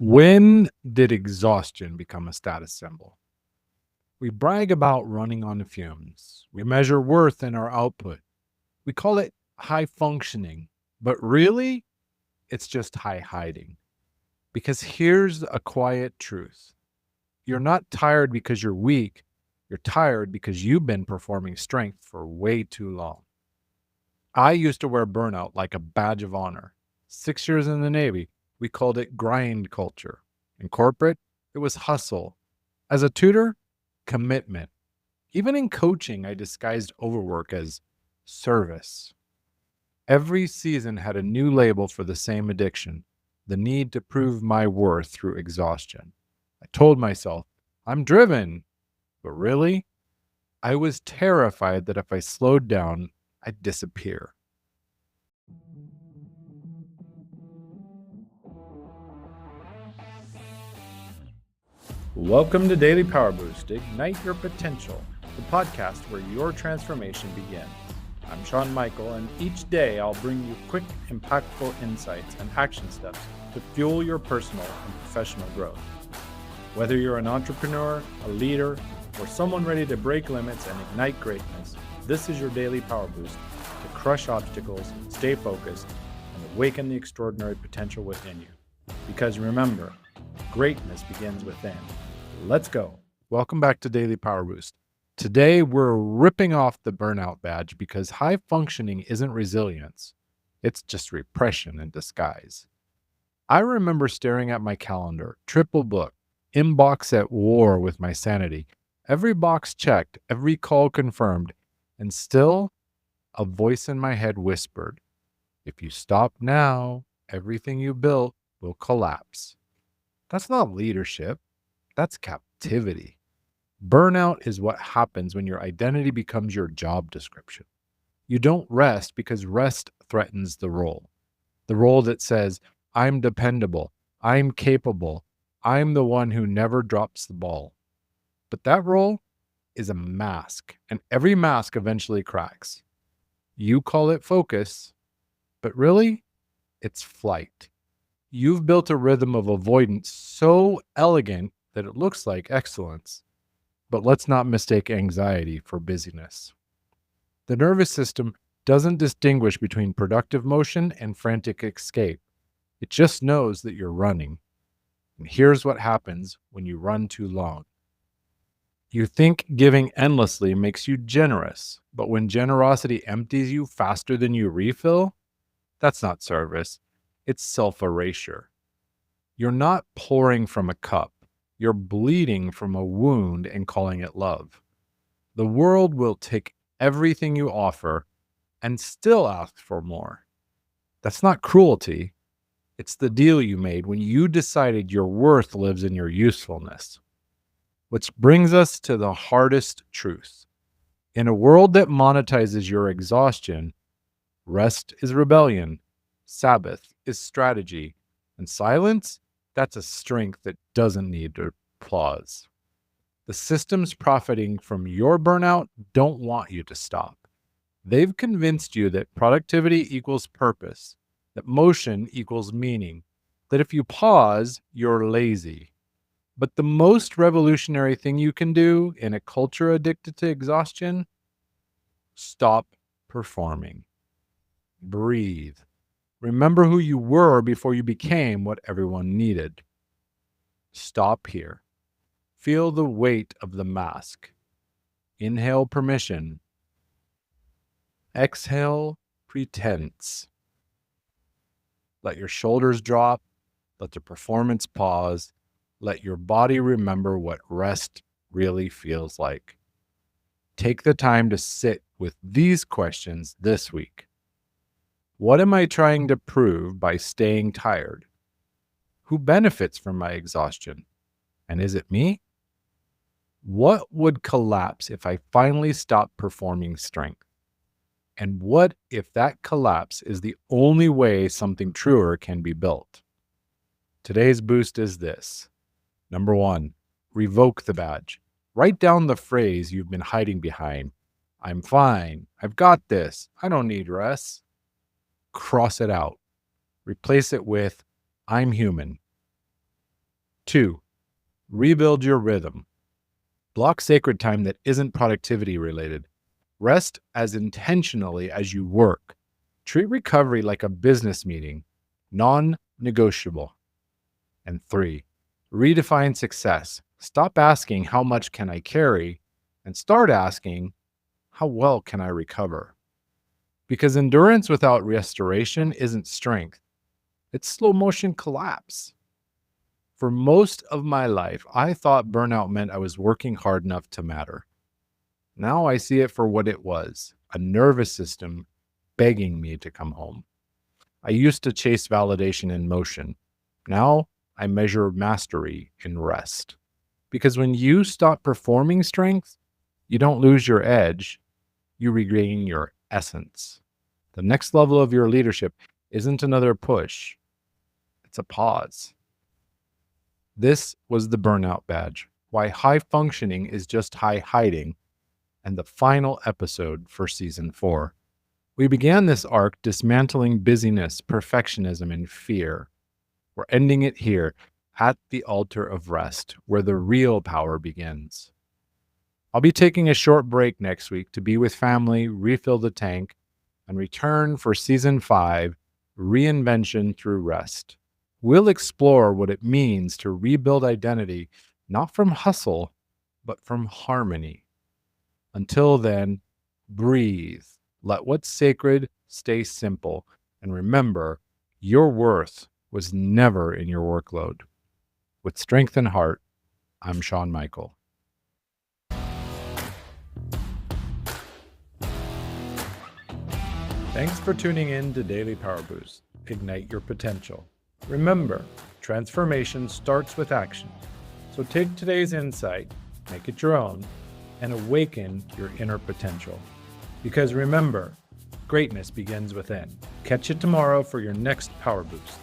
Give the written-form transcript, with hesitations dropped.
When did exhaustion become a status symbol? We brag about running on fumes. We measure worth in our output. We call it high functioning, but really, it's just high hiding. Because here's a quiet truth: you're not tired because you're weak, you're tired because you've been performing strength for way too long. I used to wear burnout like a badge of honor. 6 years in the Navy, we called it grind culture. In corporate, it was hustle. As a tutor, commitment. Even in coaching, I disguised overwork as service. Every season had a new label for the same addiction: the need to prove my worth through exhaustion. I told myself, I'm driven. But really, I was terrified that if I slowed down, I'd disappear. Welcome to Daily Power Boost. Ignite your potential, the podcast where your transformation begins. I'm Sean Michael, and each day I'll bring you quick, impactful insights and action steps to fuel your personal and professional growth. Whether you're an entrepreneur, a leader, or someone ready to break limits and ignite greatness, this is your daily power boost to crush obstacles, stay focused, and awaken the extraordinary potential within you. Because remember, greatness begins within. Let's go. Welcome back to Daily Power Boost. Today, we're ripping off the burnout badge because high functioning isn't resilience. It's just repression in disguise. I remember staring at my calendar, triple booked, inbox at war with my sanity, every box checked, every call confirmed, and still a voice in my head whispered, if you stop now, everything you built will collapse. That's not leadership. That's captivity. Burnout is what happens when your identity becomes your job description. You don't rest because rest threatens the role that says, I'm dependable, I'm capable, I'm the one who never drops the ball. But that role is a mask, and every mask eventually cracks. You call it focus, but really, it's flight. You've built a rhythm of avoidance so elegant that it looks like excellence. But let's not mistake anxiety for busyness. The nervous system doesn't distinguish between productive motion and frantic escape. It just knows that you're running. And here's what happens when you run too long. You think giving endlessly makes you generous, but when generosity empties you faster than you refill, that's not service. It's self-erasure. You're not pouring from a cup. You're bleeding from a wound and calling it love. The world will take everything you offer and still ask for more. That's not cruelty. It's the deal you made when you decided your worth lives in your usefulness. Which brings us to the hardest truth. In a world that monetizes your exhaustion, rest is rebellion, Sabbath is strategy, and silence, that's a strength that doesn't need applause. The systems profiting from your burnout don't want you to stop. They've convinced you that productivity equals purpose, that motion equals meaning, that if you pause, you're lazy. But the most revolutionary thing you can do in a culture addicted to exhaustion: stop performing. Breathe. Remember who you were before you became what everyone needed. Stop here. Feel the weight of the mask. Inhale permission. Exhale pretense. Let your shoulders drop. Let the performance pause. Let your body remember what rest really feels like. Take the time to sit with these questions this week. What am I trying to prove by staying tired? Who benefits from my exhaustion? And is it me? What would collapse if I finally stopped performing strength? And what if that collapse is the only way something truer can be built? Today's boost is this. Number 1, revoke the badge. Write down the phrase you've been hiding behind. I'm fine. I've got this. I don't need rest. Cross it out. Replace it with I'm human. 2. Rebuild your rhythm. Block sacred time that isn't productivity related. Rest as intentionally as you work. Treat recovery like a business meeting, non-negotiable. And 3, redefine success. Stop asking, how much can I carry? And start asking, how well can I recover? Because endurance without restoration isn't strength. It's slow motion collapse. For most of my life, I thought burnout meant I was working hard enough to matter. Now I see it for what it was, a nervous system begging me to come home. I used to chase validation in motion. Now I measure mastery in rest. Because when you stop performing strength, you don't lose your edge, you regain your essence. The next level of your leadership isn't another push, it's a pause. This was the Burnout Badge, why high functioning is just high hiding, and the final episode for Season 4. We began this arc dismantling busyness, perfectionism, and fear. We're ending it here, at the altar of rest, where the real power begins. I'll be taking a short break next week to be with family, refill the tank, and return for Season 5, Reinvention Through Rest. We'll explore what it means to rebuild identity, not from hustle, but from harmony. Until then, breathe. Let what's sacred stay simple. And remember, your worth was never in your workload. With strength and heart, I'm Sean Michael. Thanks for tuning in to Daily Power Boost. Ignite your potential. Remember, transformation starts with action. So take today's insight, make it your own, and awaken your inner potential. Because remember, greatness begins within. Catch you tomorrow for your next Power Boost.